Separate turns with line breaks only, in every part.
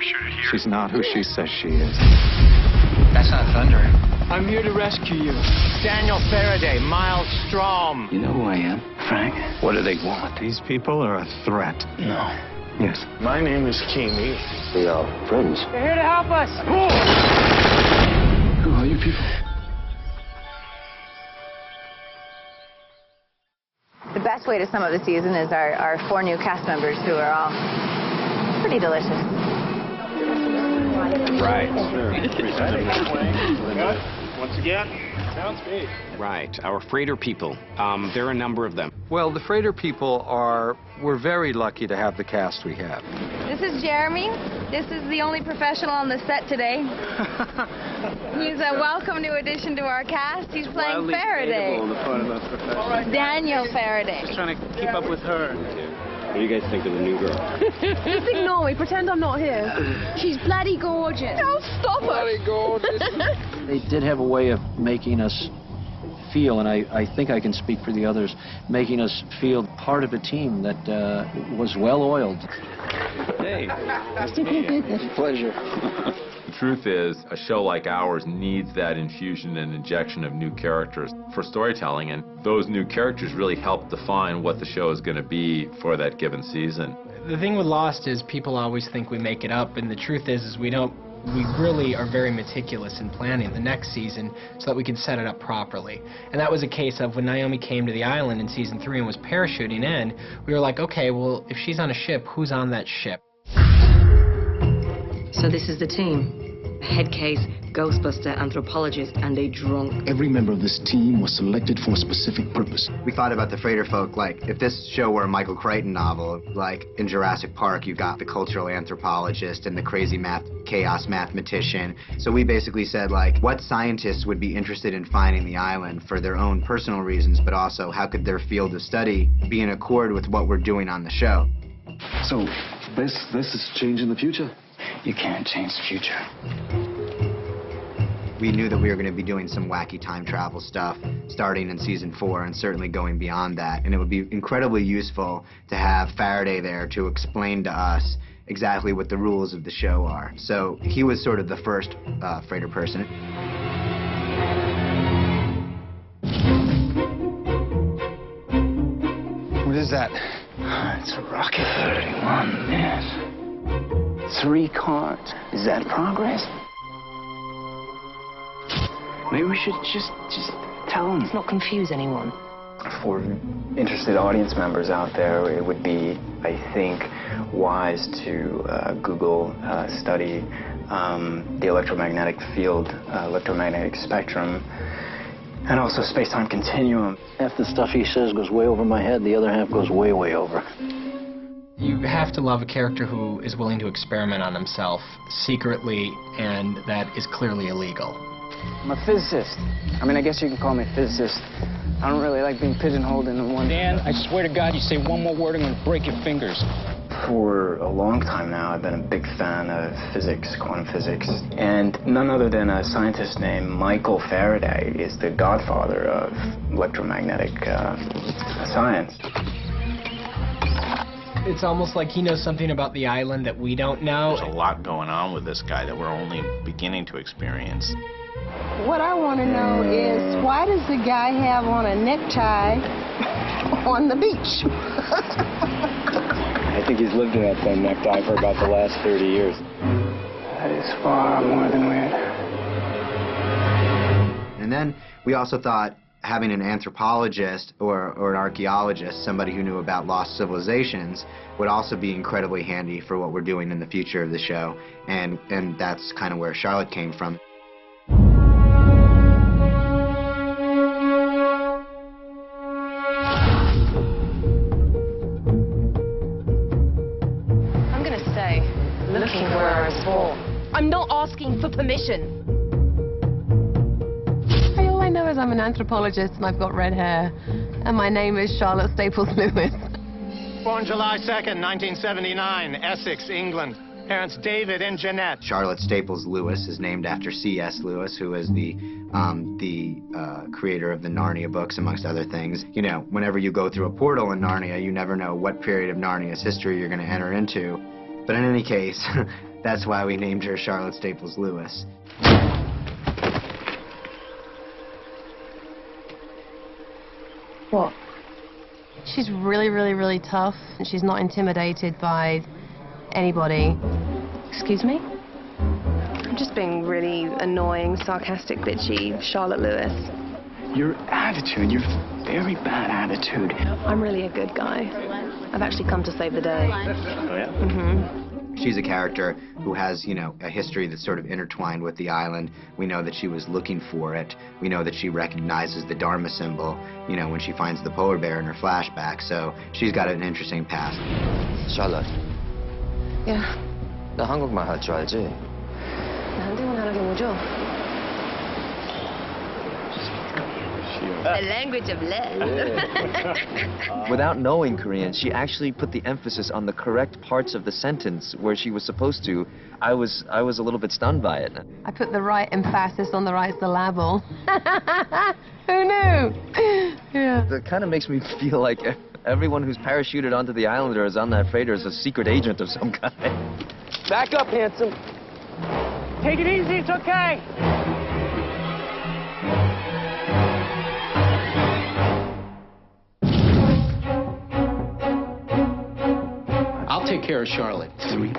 sure to hear.
She's not who she says she is.
That's not Thunder.
I'm here to rescue you. Daniel Faraday, Miles Strom.
You know who I am, Frank?
What do they want? These people are a threat.
No.
Yes.
My name is Kimi.
We are friends.
They're here to help us.
Who are you people?
The best way to sum up the season is our 4 new cast members who are all pretty delicious.
Right.
Once again, sounds great.
Right. Our freighter people. There are a number of them.
Well, the freighter people we're very lucky to have the cast we have.
This is Jeremy. This is the only professional on the set today. He's a welcome new addition to our cast. He's playing Faraday. Daniel Faraday.
Just trying to keep up with her.
What do you guys think of the new girl?
Just ignore me. Pretend I'm not here. She's bloody gorgeous.
Don't stop her.
They did have a way of making us feel, and I think I can speak for the others, making us feel part of a team that was well-oiled.
Hey.
Pleasure.
The truth is, a show like ours needs that infusion and injection of new characters for storytelling, and those new characters really help define what the show is going to be for that given season.
The thing with Lost is people always think we make it up, and the truth is we don't. We really are very meticulous in planning the next season so that we can set it up properly. And that was a case of when Naomi came to the island in season 3 and was parachuting in, we were like, okay, well, if she's on a ship, who's on that ship?
So this is the team. A head case, Ghostbuster, anthropologist, and a drunk.
Every member of this team was selected for a specific purpose.
We thought about the freighter folk, like, if this show were a Michael Crichton novel, like in Jurassic Park, you've got the cultural anthropologist and the crazy chaos mathematician. So we basically said, like, what scientists would be interested in finding the island for their own personal reasons, but also how could their field of study be in accord with what we're doing on the show?
So, this is changing the future?
You can't change the future.
We knew that we were going to be doing some wacky time travel stuff starting in season 4 and certainly going beyond that. And it would be incredibly useful to have Faraday there to explain to us exactly what the rules of the show are. So he was sort of the first freighter person.
What is that? It's a Rocket 31, yes. 3 cards. Is that progress? Maybe we should just tell them.
Let's not confuse anyone.
For interested audience members out there, it would be, I think, wise to Google, study the electromagnetic field, electromagnetic spectrum, and also space-time continuum.
Half the stuff he says goes way over my head, the other half goes way, way over.
You have to love a character who is willing to experiment on himself secretly, and that is clearly illegal.
I'm a physicist. I mean, I guess you can call me a physicist. I don't really like being pigeonholed into one.
Dan, I swear to God, you say one more word, I'm going to break your fingers.
For a long time now, I've been a big fan of physics, quantum physics. And none other than a scientist named Michael Faraday is the godfather of electromagnetic science.
It's almost like he knows something about the island that we don't know.
There's a lot going on with this guy that we're only beginning to experience.
What I want to know is, why does the guy have on a necktie on the beach?
I think he's lived in that same necktie for about the last 30 years.
That is far more than weird.
And then we also thought having an anthropologist or an archaeologist, somebody who knew about lost civilizations, would also be incredibly handy for what we're doing in the future of the show. And that's kind of where Charlotte came from.
I'm gonna stay looking where I was born.
I'm not asking for permission. All I know is I'm an anthropologist and I've got red hair. And my name is Charlotte Staples Lewis.
Born July 2nd, 1979, Essex, England. Parents David and Jeanette.
Charlotte Staples Lewis is named after C.S. Lewis, who is the creator of the Narnia books, amongst other things. You know, whenever you go through a portal in Narnia, you never know what period of Narnia's history you're going to enter into. But in any case, That's why we named her Charlotte Staples Lewis.
What? She's really, really, really tough, and she's not intimidated by anybody. Excuse me? I'm just being really annoying, sarcastic, bitchy Charlotte Lewis.
Your attitude, your very bad attitude.
I'm really a good guy. I've actually come to save the day.
Oh, yeah?
Mm-hmm.
She's a character who has, you know, a history that's sort of intertwined with the island. We know that she was looking for it. We know that she recognizes the Dharma symbol, you know, when she finds the polar bear in her flashback. So she's got an interesting past.
Charlotte,
Yeah.
나 한국말 할 줄 알지?
한국말 하는 게 뭐죠? The language of love.
Without knowing Korean, she actually put the emphasis on the correct parts of the sentence where she was supposed to. I was a little bit stunned by it.
I put the right emphasis on the right syllable. Who knew? Yeah.
That kind of makes me feel like everyone who's parachuted onto the island or is on that freighter is a secret agent of some kind.
Back up, handsome. Take it easy, it's okay.
I'll take care of Charlotte.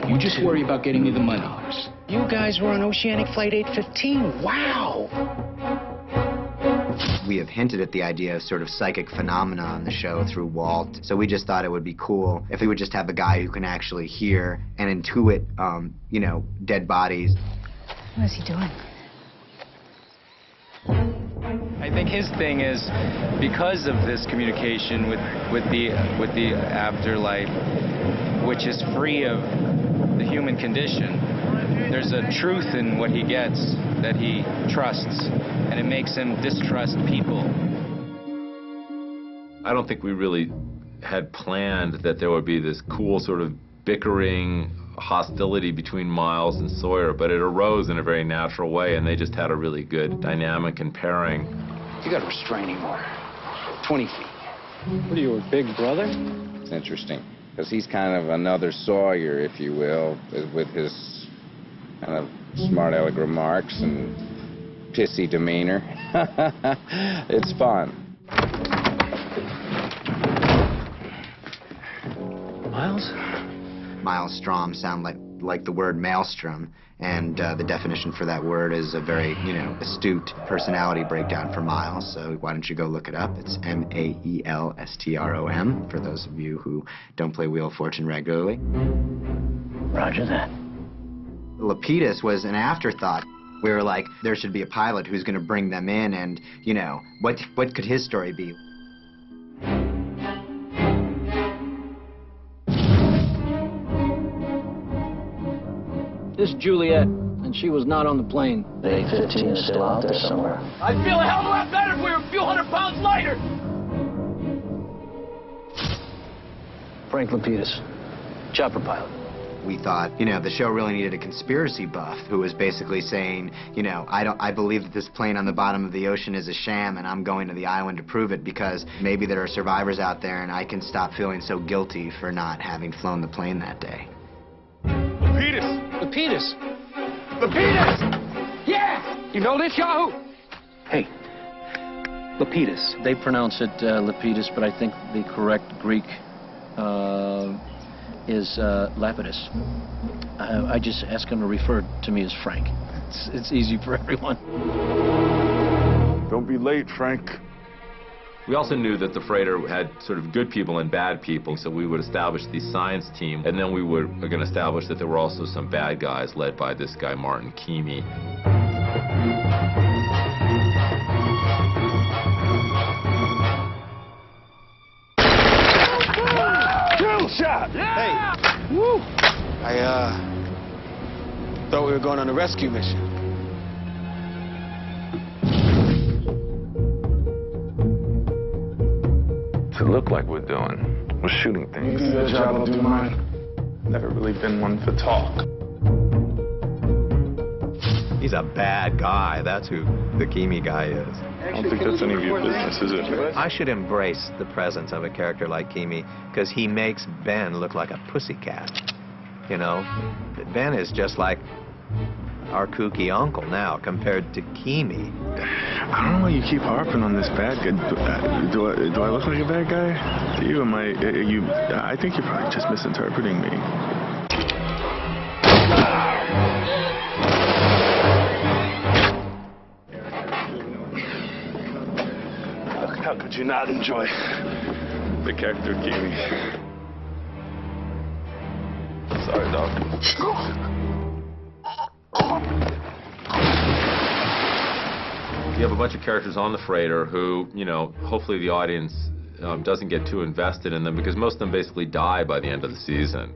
You just worry about getting me the money.
You guys were on Oceanic Flight 815. Wow.
We have hinted at the idea of sort of psychic phenomena on the show through Walt, so we just thought it would be cool if we would just have a guy who can actually hear and intuit, you know, dead bodies.
What is he doing?
I think his thing is because of this communication with the afterlife, which is free of the human condition. There's a truth in what he gets that he trusts, and it makes him distrust people.
I don't think we really had planned that there would be this cool sort of bickering hostility between Miles and Sawyer, but it arose in a very natural way, and they just had a really good dynamic and pairing.
You got a restraining order. 20 feet.
What are you, a big brother? It's interesting, because he's kind of another Sawyer, if you will, with his kind of smart aleck remarks and pissy demeanor. It's fun.
Miles? Miles Strom sound like the word maelstrom, and the definition for that word is a very, you know, astute personality breakdown for Miles. So why don't you go look it up? It's M-A-E-L-S-T-R-O-M, for those of you who don't play Wheel of Fortune regularly.
Roger that.
Lapidus was an afterthought. We were like, there should be a pilot who's going to bring them in, and, you know, what could his story be?
This is Juliet, and she was not on the plane.
The 815 is still out there somewhere.
I'd feel a hell of a lot better if we were a few 100 pounds lighter.
Frank Lapidus, chopper pilot.
We thought, you know, the show really needed a conspiracy buff who was basically saying, you know, I believe that this plane on the bottom of the ocean is a sham, and I'm going to the island to prove it, because maybe there are survivors out there and I can stop feeling so guilty for not having flown the plane that day.
Lapidus!
Lapidus!
Lapidus! Yeah! You know this, Yahoo?
Hey, Lapidus.
They pronounce it Lapidus, but I think the correct Greek is Lapidus. I just ask him to refer to me as Frank. It's easy for everyone.
Don't be late, Frank.
We also knew that the freighter had sort of good people and bad people, so we would establish the science team, and then we were going to establish that there were also some bad guys led by this guy, Martin Keamy.
Kill shot! Yeah!
Hey.
Woo!
I thought we were going on a rescue mission.
To look like we're doing, we're shooting things.
You can do that job, I'll do mine. Never really been one for talk.
He's a bad guy. That's who the Keamy guy is.
I don't think that's any of your business, is it?
I should embrace the presence of a character like Keamy, because he makes Ben look like a pussycat.
You know, Ben is just like our kooky uncle now compared to Keamy.
I don't know why you keep harping on this bad guy. Do I look like a bad guy to you? Am I? I think you're probably just misinterpreting me. How could you not enjoy the character Keamy? Sorry, dog.
You have a bunch of characters on the freighter who, you know, hopefully the audience doesn't get too invested in them because most of them basically die by the end of the season.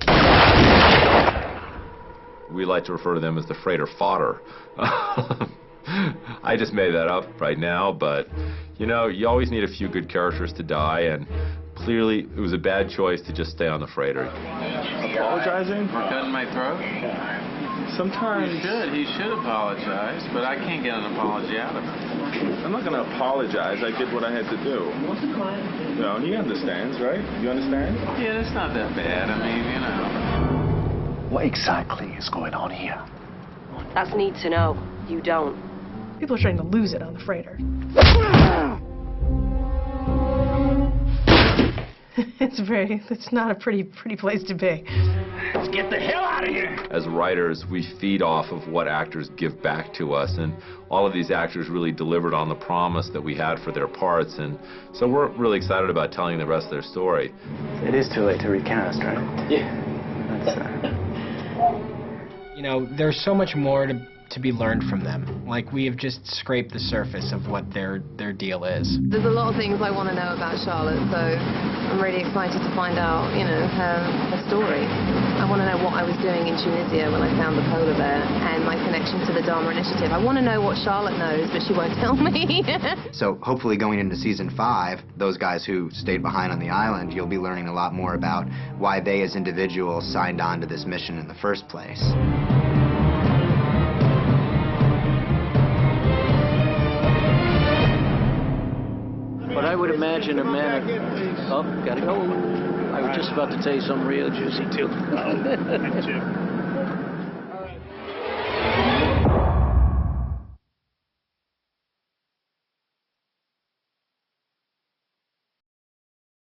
We like to refer to them as the freighter fodder. I just made that up right now, but, you know, you always need a few good characters to die, and clearly it was a bad choice to just stay on the freighter.
Apologizing?
For cutting my throat?
Sometimes...
He should apologize, but I can't get an apology out of him.
I'm not going to apologize. I did what I had to do. You know, he understands, right? You understand?
Yeah, it's not that bad. I mean, you know.
What exactly is going on here?
That's neat to know. You don't.
People are starting to lose it on the freighter. It's not a pretty place to be.
Let's get the hell out of here!
As writers, we feed off of what actors give back to us, and all of these actors really delivered on the promise that we had for their parts, and so we're really excited about telling the rest of their story.
It is too late to recast, right?
Yeah. You know, there's so much more to be learned from them. Like, we have just scraped the surface of what their deal is.
There's a lot of things I want to know about Charlotte, so I'm really excited to find out, you know, her story. I want to know what I was doing in Tunisia when I found the polar bear and my connection to the Dharma Initiative. I want to know what Charlotte knows, but she won't tell me.
So hopefully going into season 5, those guys who stayed behind on the island, you'll be learning a lot more about why they as individuals signed on to this mission in the first place.
But I would imagine a man of... Oh, gotta go. I was just about to tell you something real juicy, too.